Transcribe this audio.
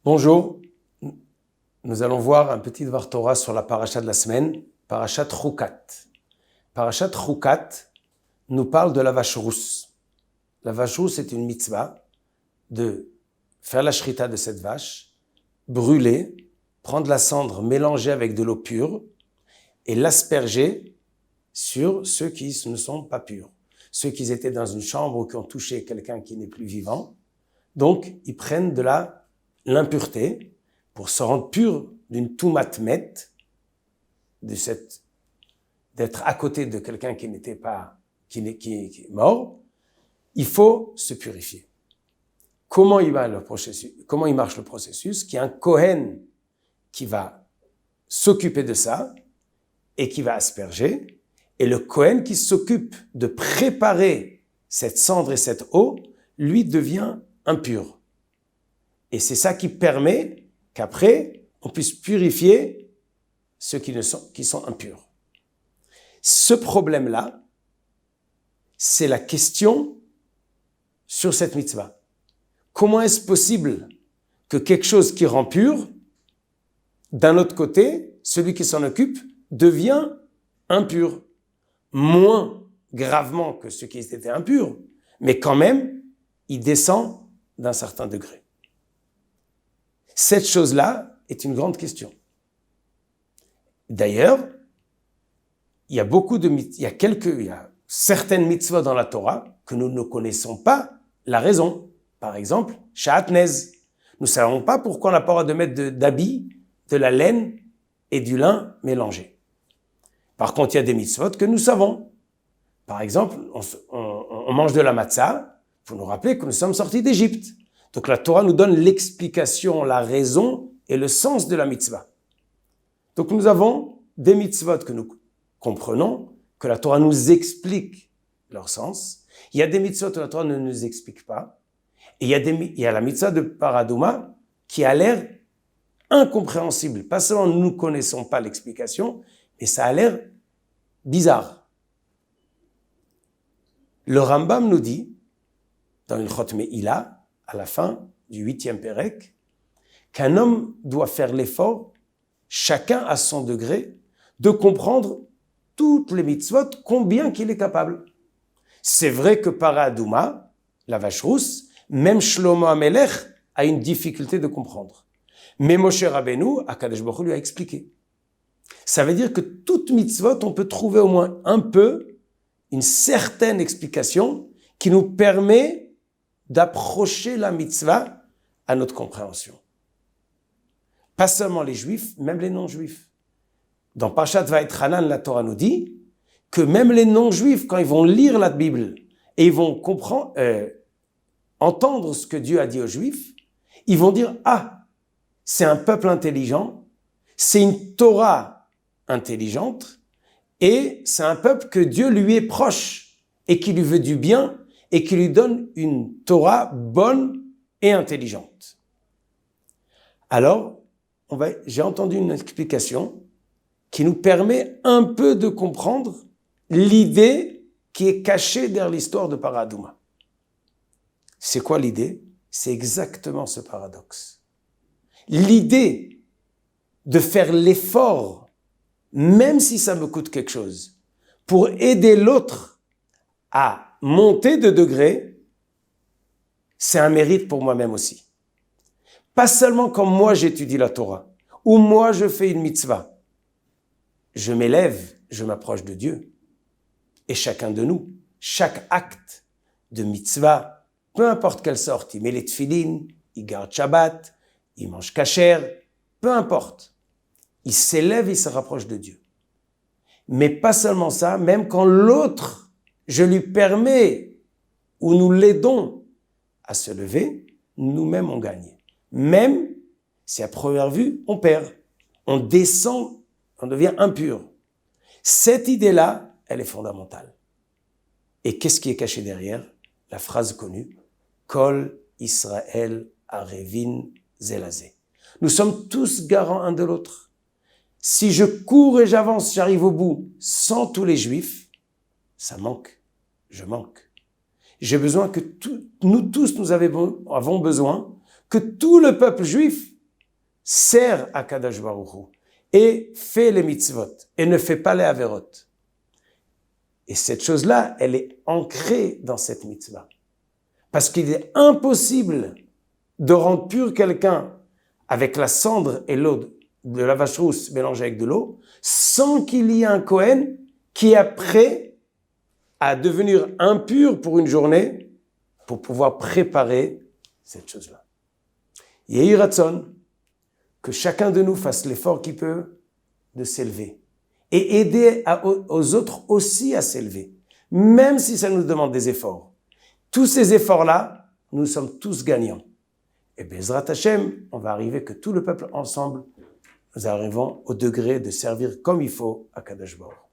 Bonjour, nous allons voir un petit devoir Torah sur la paracha de la semaine, parashat Chukat. Parashat Chukat nous parle de la vache rousse. La vache rousse est une mitzvah de faire la shrita de cette vache, brûler, prendre la cendre mélangée avec de l'eau pure et l'asperger sur ceux qui ne sont pas purs. Ceux qui étaient dans une chambre ou qui ont touché quelqu'un qui n'est plus vivant. Donc, ils prennent de l'impureté pour se rendre pur d'une toumat met, d'être à côté de quelqu'un qui est mort. Il faut se purifier. Comment il marche le processus? Qu'il y a un Kohen qui va s'occuper de ça et qui va asperger, et le Kohen qui s'occupe de préparer cette cendre et cette eau, lui devient impur. Et c'est ça qui permet qu'après, on puisse purifier ceux qui sont impurs. Ce problème-là, c'est la question sur cette mitzvah. Comment est-ce possible que quelque chose qui rend pur, d'un autre côté, celui qui s'en occupe, devient impur? Moins gravement que ceux qui étaient impurs, mais quand même, il descend d'un certain degré. Cette chose-là est une grande question. D'ailleurs, il y a certaines mitzvot dans la Torah que nous ne connaissons pas la raison. Par exemple, Sha'atnez. Nous ne savons pas pourquoi on n'a pas le droit de mettre d'habits, de la laine et du lin mélangés. Par contre, il y a des mitzvot que nous savons. Par exemple, on mange de la matzah pour nous rappeler que nous sommes sortis d'Égypte. Donc la Torah nous donne l'explication, la raison et le sens de la mitzvah. Donc nous avons des mitzvot que nous comprenons, que la Torah nous explique leur sens. Il y a des mitzvot que la Torah ne nous explique pas. Et il y a la mitzvah de Paradouma qui a l'air incompréhensible. Pas seulement nous ne connaissons pas l'explication, mais ça a l'air bizarre. Le Rambam nous dit, dans une Chot Me'ila, à la fin du 8e Pérec, qu'un homme doit faire l'effort, chacun à son degré, de comprendre toutes les mitzvot, combien qu'il est capable. C'est vrai que Paradouma, la vache rousse, même Shlomo HaMelech a une difficulté de comprendre. Mais Moshe Rabbeinu, Akadosh Baruch Hu lui a expliqué. Ça veut dire que toute mitzvot, on peut trouver au moins un peu, une certaine explication qui nous permet d'approcher la mitzvah à notre compréhension. Pas seulement les juifs, même les non-juifs. Dans Parashat Vaïtranan, la Torah nous dit que même les non-juifs, quand ils vont lire la Bible et ils vont entendre ce que Dieu a dit aux juifs, ils vont dire « Ah, c'est un peuple intelligent, c'est une Torah intelligente et c'est un peuple que Dieu lui est proche et qui lui veut du bien et qui lui donne une Torah bonne et intelligente. » Alors, j'ai entendu une explication qui nous permet un peu de comprendre l'idée qui est cachée derrière l'histoire de Paradouma. C'est quoi l'idée? C'est exactement ce paradoxe. L'idée de faire l'effort, même si ça me coûte quelque chose, pour aider l'autre à monter de degré, c'est un mérite pour moi-même aussi. Pas seulement quand moi j'étudie la Torah, ou moi je fais une mitzvah. Je m'élève, je m'approche de Dieu. Et chacun de nous, chaque acte de mitzvah, peu importe quelle sorte, il met les tefilines, il garde Shabbat, il mange kasher, peu importe. Il s'élève, il se rapproche de Dieu. Mais pas seulement ça, même quand l'autre, je lui permets ou nous l'aidons à se lever, nous-mêmes on gagne. Même si à première vue, on perd. On descend, on devient impur. Cette idée-là, elle est fondamentale. Et qu'est-ce qui est caché derrière? La phrase connue, Kol Israël Arevin Zelazé. Nous sommes tous garants un de l'autre. Si je cours et j'avance, j'arrive au bout sans tous les juifs, ça manque, je manque. J'ai besoin que nous tous, nous avons besoin que tout le peuple juif sert à Kadosh Baruch Hu et fait les mitzvot et ne fait pas les averot. Et cette chose-là, elle est ancrée dans cette mitzvah. Parce qu'il est impossible de rendre pur quelqu'un avec la cendre et l'eau de la vache rousse mélangée avec de l'eau, sans qu'il y ait un Kohen qui est prêt à devenir impur pour une journée pour pouvoir préparer cette chose-là. Yehi Ratzon, que chacun de nous fasse l'effort qu'il peut de s'élever et aider aux autres aussi à s'élever, même si ça nous demande des efforts. Tous ces efforts-là, nous sommes tous gagnants. Et Bezrat Hashem, on va arriver que tout le peuple ensemble, nous arrivons au degré de servir comme il faut à Kadosh Baruch.